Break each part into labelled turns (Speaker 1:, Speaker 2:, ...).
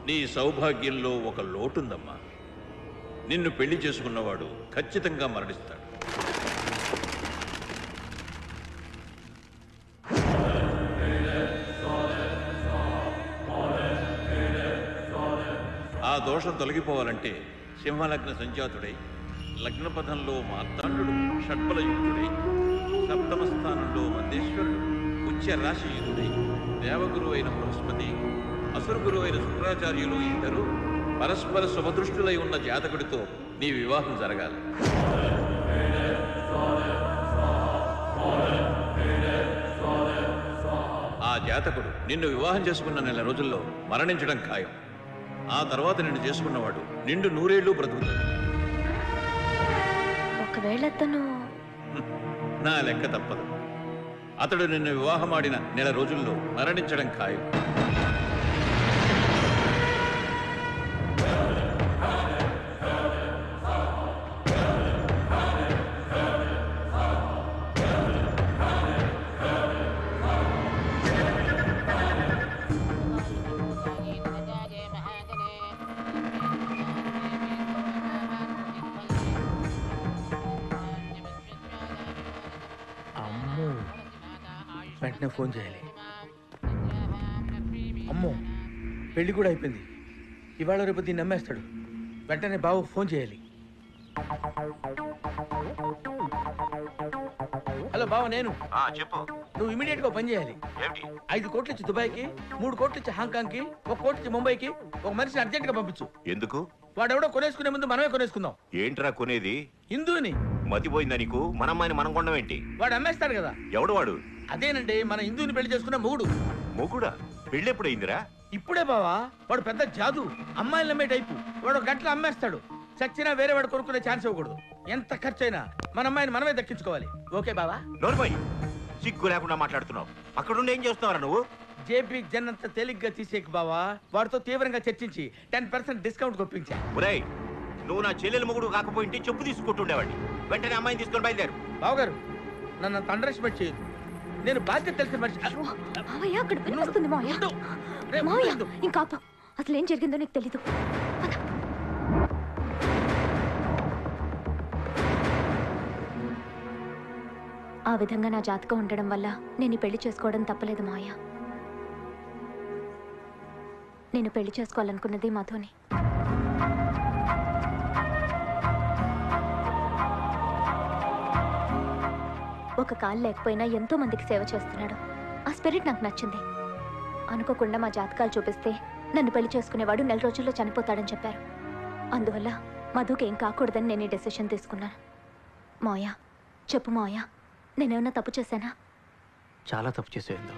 Speaker 1: నీ సౌభాగ్యంలో ఒక లోటుందమ్మా. నిన్ను పెళ్లి చేసుకున్నవాడు ఖచ్చితంగా మరణిస్తాడు. ఆ దోషం తొలగిపోవాలంటే సింహలగ్న సంజాతుడై, లగ్నపథంలో మార్తాండు షడ్బలయుక్తుడై, సప్తమ స్థానంలో మందేశ్వరుడు ఉచ్చ రాశియుతుడై, దేవగురు అయిన బృహస్పతి, అసురుగురు అయిన శుక్రాచార్యులు ఇద్దరు పరస్పర శుభదృష్టులై ఉన్న జాతకుడితో నీ వివాహం జరగాలి. ఆ జాతకుడు నిన్ను వివాహం చేసుకున్న నెల రోజుల్లో మరణించడం ఖాయం. ఆ తర్వాత నిన్ను చేసుకున్నవాడు నిండు 100 ఏళ్ళు బ్రతుకుతాడు.
Speaker 2: ఒకవేళ అతను
Speaker 1: నా లెక్క తప్పదు. అతడు నిన్ను వివాహమాడిన నెల రోజుల్లో మరణించడం ఖాయం.
Speaker 3: వెంటనే ఫోన్ చేయాలి. అమ్మో, పెళ్లి కూడా అయిపోయింది. ఇవాళ రేపు దీన్ని నమ్మేస్తాడు. వెంటనే బాబు ఫోన్ చేయాలి. హలో బావ, నేను.
Speaker 4: చెప్పు.
Speaker 3: నువ్వు ఇమీడియట్ గా పని చేయాలి. 5 కోట్లు ఇచ్చి దుబాయ్కి, 3 కోట్లు ఇచ్చి హాంకాంగ్ కి, 1 కోట్లు ఇచ్చి ముంబైకి ఒక మనిషిని అర్జెంట్ గా పంపించు.
Speaker 4: ఎందుకు?
Speaker 3: వాడెవడో కొనేసుకునే ముందు మనమే కొనేసుకుందాం.
Speaker 4: ఏంట్రా కొనేది?
Speaker 3: హిందూని.
Speaker 4: మతిపోయిందా నీకు? మన అమ్మాయిని మనం కొనడం ఏంటి?
Speaker 3: వాడు అమ్మేస్తాడు కదా.
Speaker 4: ఎవడు వాడు?
Speaker 3: అదేనండి, మన హిందూని పెళ్లి చేసుకున్న మొగుడు.
Speaker 4: మొగుడా? పెళ్లి ఎప్పుడైందిరా?
Speaker 3: ఇప్పుడే బావా. వాడు పెద్ద జాదు, అమ్మాయిలు నమ్మే టైపు. వాడు గట్ల అమ్మేస్తాడు. చచ్చినా వేరే వాడు కొనుక్కునే ఛాన్స్ ఇవ్వకూడదు. ఎంత ఖర్చైనా మన అమ్మాయిని మనమే దక్కించుకోవాలి. ఓకే బావా?
Speaker 4: నోర్మోయ్, సిగ్గు లేకుండా మాట్లాడుతున్నావు. అక్కడుండి ఏం చేస్తున్నావురా నువ్వు?
Speaker 3: జేపీ జన్ అంత తేలిగ్గా తీసేకు బావా. వాడితో తీవ్రంగా చర్చించి 10% డిస్కౌంట్ కొప్పించా.
Speaker 4: ఒరేయ్, నువ్వు నా చెల్లెల మొగుడు కాకపోయింటే చెప్పు తీసుకుంటుండేవాడిని. వెంటనే అమ్మాయిని తీసుకొని బయలుదేరు.
Speaker 3: బావగారు, నన్ను అంత అండర్ ఎస్టిమేట్ చేయదు. నేను బాధ్యత తెలిసిన మనిషి.
Speaker 2: మావయ్య, అక్కడ వినిపిస్తుంది మావయ్య. మావయ్య, ఇంకా ఆపు. అసలు ఏం జరిగిందో నీకు తెలీదు. ఆ విధంగా నా జాతకం ఉండడం వల్ల నేను ఈ పెళ్లి చేసుకోవడం తప్పలేదు మావయ్య. నేను పెళ్లి చేసుకోవాలనుకున్నది మధుని. ఒక కాలు లేకపోయినా ఎంతో మందికి సేవ చేస్తున్నాడు. ఆ స్పిరిట్ నాకు నచ్చింది. అనుకోకుండా మా జాతకాలు చూపిస్తే నన్ను పెళ్లి చేసుకునేవాడు 4 రోజుల్లో చనిపోతాడని చెప్పారు. అందువల్ల మధుకి ఏం కాకూడదని నేను ఈ డెసిషన్ తీసుకున్నాను. మావయ్య, చెప్పు మావయ్య, నేనేమన్నా తప్పు చేశానా?
Speaker 5: చాలా తప్పు చేసేందు.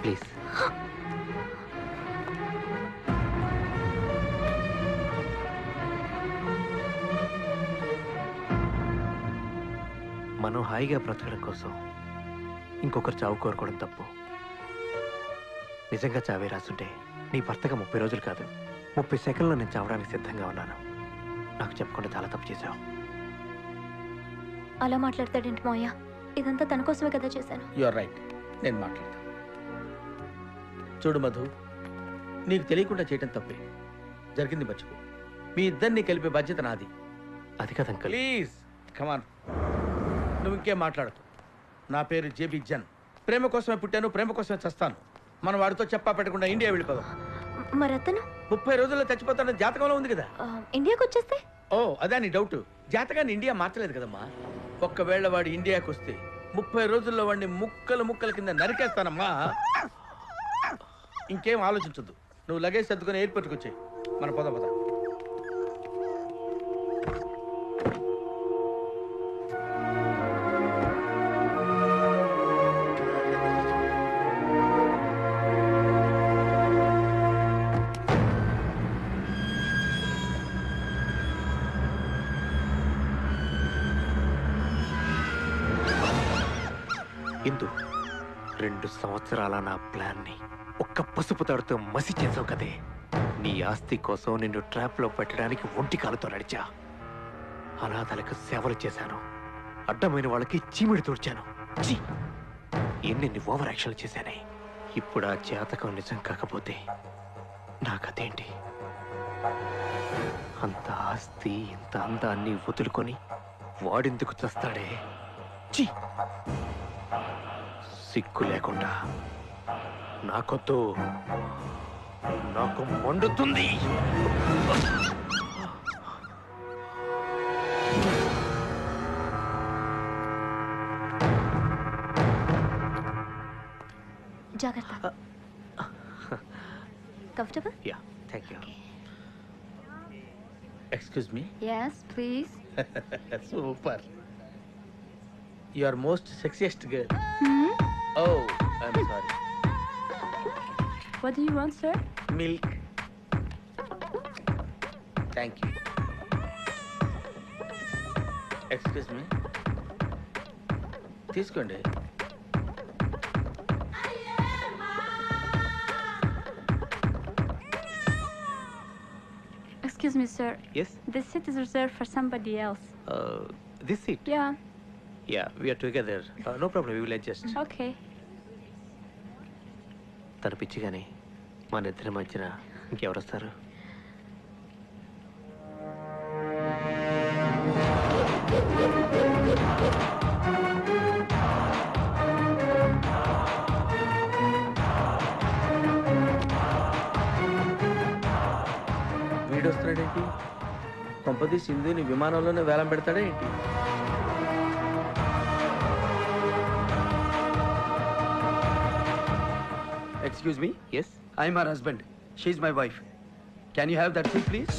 Speaker 5: ప్లీజ్. మనం హాయిగా బ్రతకడం కోసం ఇంకొకరు చావు కోరుకోవడం తప్పు. నిజంగా చావే రాసుంటే నీ భర్తగా 30 రోజులు కాదు, 30 సెకండ్లో నేను చావడానికి సిద్ధంగా ఉన్నాను. నాకు చెప్పకుండా చాలా తప్పు చేశావు.
Speaker 2: అలా మాట్లాడతాడేంటి మావయ్య? ఇదంతా తన కోసమే కదా చేశాను.
Speaker 3: You are right. నేను మాట్లాడతాను. చూడు మధు, నీకు తెలియకుండా చేయటం తప్పే. జరిగింది మర్చిపో. మీ ఇద్దరిని కలిపే బాధ్యత నాది.
Speaker 5: అది కదా అంకల్.
Speaker 3: Please come on. నువ్వు ఇంకేం మాట్లాడకు. నా పేరు జేబీ జన్. ప్రేమ కోసమే పుట్టాను, ప్రేమ కోసమే చస్తాను. మనం వాడితో చెప్పా పెట్టకుండా ఇండియా వెళ్ళిపోదాం.
Speaker 2: మరి అతను
Speaker 3: 30 రోజుల్లో చచ్చిపోతాడని జాతకంలో ఉంది కదా.
Speaker 2: ఇండియాకి వచ్చేస్తే?
Speaker 3: ఓ, అదే నీ డౌట్. జాతకాన్ని ఇండియా మార్చలేదు కదమ్మా. ఒక్కవేళ వాడు ఇండియాకి వస్తే 30 రోజుల్లో వాడిని ముక్కల కింద నరికేస్తానమ్మా. ఇంకేం ఆలోచించొద్దు. నువ్వు లగేజ్ సర్దుకొని ఎయిర్పోర్ట్కి వచ్చాయి. మన పద.
Speaker 5: ఇందు, 2 సంవత్సరాల నా ప్లాన్ని ఒక్క పసుపు తాడుతో మసి చేసావు కదే. నీ ఆస్తి కోసం నిన్ను ట్రాప్లో పెట్టడానికి ఒంటి కాలుతో నడిచా. అనాథలకు సేవలు చేశాను, అడ్డమైన వాళ్ళకి చీమిడి తూడ్చాను. ఛీ! ఎన్నెన్ని ఓవర్ యాక్షన్లు చేశానే. ఇప్పుడు ఆ జాతకం నిజం కాకపోతే నాకదేంటి? అంత ఆస్తి ఇంత అందాన్ని వదులుకొని వాడెందుకు చస్తాడే? ఛీ! సిగ్గు లేకుండా నాకొద్దు, నాకు మండుతుంది.
Speaker 2: జాగ్రత్త. Comfortable?
Speaker 5: Yeah, thank you.
Speaker 3: Excuse me.
Speaker 2: yes please.
Speaker 3: Super. You are most sexiest girl.
Speaker 2: hmm?
Speaker 3: Oh I'm sorry.
Speaker 2: what do you want sir?
Speaker 3: Milk. Thank you. Excuse me. తీసుకోండి.
Speaker 6: Excuse me, sir.
Speaker 5: Yes?
Speaker 6: This seat is reserved for somebody else.
Speaker 5: This seat?
Speaker 6: Yeah.
Speaker 5: Yeah, we are together. No problem, we will adjust.
Speaker 6: Okay.
Speaker 5: తన పిచ్చిగానే మన ఇద్దరి మధ్యన ఇంకెవరు వస్తారు?
Speaker 3: వీడు వస్తున్నాడేంటి? కొంపది సింధుని విమానంలోనే వేలం పెడతాడా ఏంటి?
Speaker 7: Excuse me?
Speaker 5: Yes?
Speaker 7: I'm her husband. She's my wife. Can you have that seat, please?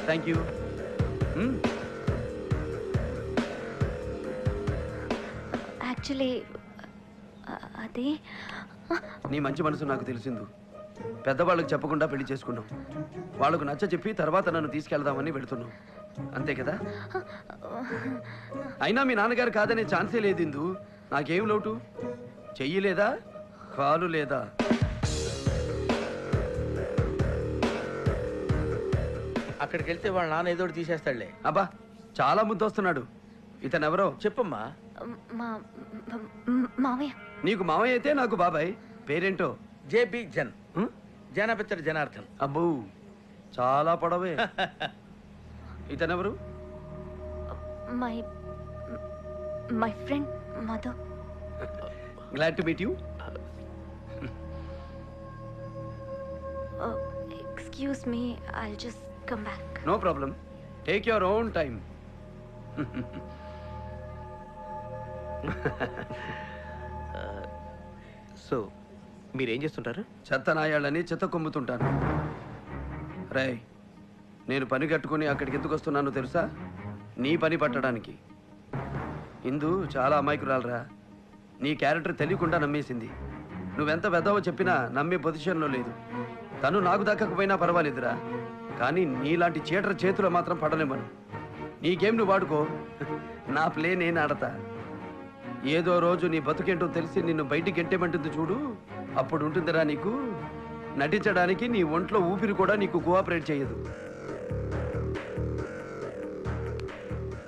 Speaker 7: Thank you.
Speaker 2: Actually అది
Speaker 7: నీ మంచి మనసు నాకు తెలిసిందు. పెద్దవాళ్ళకి చెప్పకుండా పెళ్లి చేసుకున్నాం. వాళ్ళకు నచ్చ చెప్పి తర్వాత నన్ను తీసుకెళ్దామని పెడుతున్నాం. అంతే కదా? అయినా మీ నాన్నగారు కాదనే ఛాన్సే లేదు ఇందు. నాకేం లోటు? చెయ్యి లేదా, కాలు లేదా?
Speaker 3: అక్కడికి వెళ్తే వాళ్ళ నాన్న ఏదో ఒకటి తీసేస్తాడులే.
Speaker 7: అబ్బా, చాలా ముద్దొస్తున్నాడు. ఇతను ఎవరో
Speaker 3: చెప్పమ్మా.
Speaker 2: మా మావయ్య.
Speaker 7: నీకు మావయ్య అయితే నాకు బాబాయ్. పేరేంటో?
Speaker 3: జేబి జన్. జనపిత్తడి జనార్దన్.
Speaker 7: అబ్బో, చాలా పొడవే. ఇతనెవరు?
Speaker 2: My my friend Madhu.
Speaker 7: Glad to meet you.
Speaker 2: Excuse me, I'll just come back.
Speaker 7: No problem, take your own time.
Speaker 5: So మీరేం చేస్తుంటారు?
Speaker 7: చెత్త నాయాళ్ళని చెత్త కొమ్ముతుంటాను. రే, నేను పని కట్టుకుని అక్కడికి ఎందుకు వస్తున్నానో తెలుసా? నీ పని పట్టడానికి. ఇందు చాలా అమాయకురాలరా. నీ క్యారెక్టర్ తెలియకుండా నమ్మేసింది. నువ్వెంత వెదవో చెప్పినా నమ్మే పొజిషన్లో లేదు. తను నాకు దక్కకపోయినా పర్వాలేదురా, కానీ నీలాంటి చీటర్ చేతిలో మాత్రం పడలేమను. నీ గేమ్ నువ్వు వాడుకో, నా ప్లే నేను ఆడతా. ఏదో రోజు నీ బతుకేంటో తెలిసి నిన్ను బయటికి గెంటేమంటుంది చూడు, అప్పుడు ఉంటుందిరా నీకు. నటించడానికి నీ ఒంట్లో ఊపిరి కూడా నీకు కోఆపరేట్ చేయదు.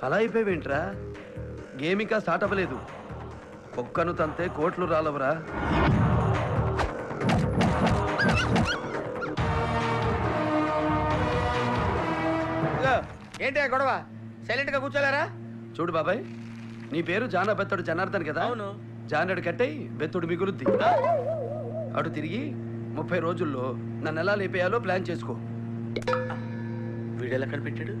Speaker 7: అలా అయిపోయావేంట్రా? గేమ్ ఇంకా స్టార్ట్ అవ్వలేదు. కుక్కను తంతే కోట్లు రాలవరా.
Speaker 3: ఏంటి ఆ గొడవ? సైలెంట్ గా కూర్చోలేరా?
Speaker 7: చూడు బాబాయ్, నీ పేరు జాన బెత్తడు జనార్దన్ కదా?
Speaker 3: అవును.
Speaker 7: జానడు కట్టై బెత్తుడు మిగులుద్ది. అటు తిరిగి 30 రోజుల్లో నన్ను ఎలా లేపేయాలో ప్లాన్ చేసుకో.
Speaker 3: వీడెలా కనిపెట్టాడు?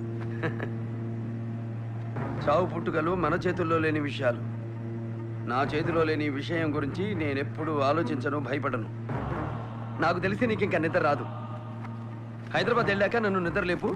Speaker 7: చావు పుట్టుకలు మన చేతుల్లో లేని విషయాలు. నా చేతిలో లేని విషయం గురించి నేనెప్పుడు ఆలోచించను, భయపడను. నాకు తెలిసి నీకు ఇంకా నిద్ర రాదు. హైదరాబాద్ వెళ్ళాక నన్ను నిద్ర లేపు.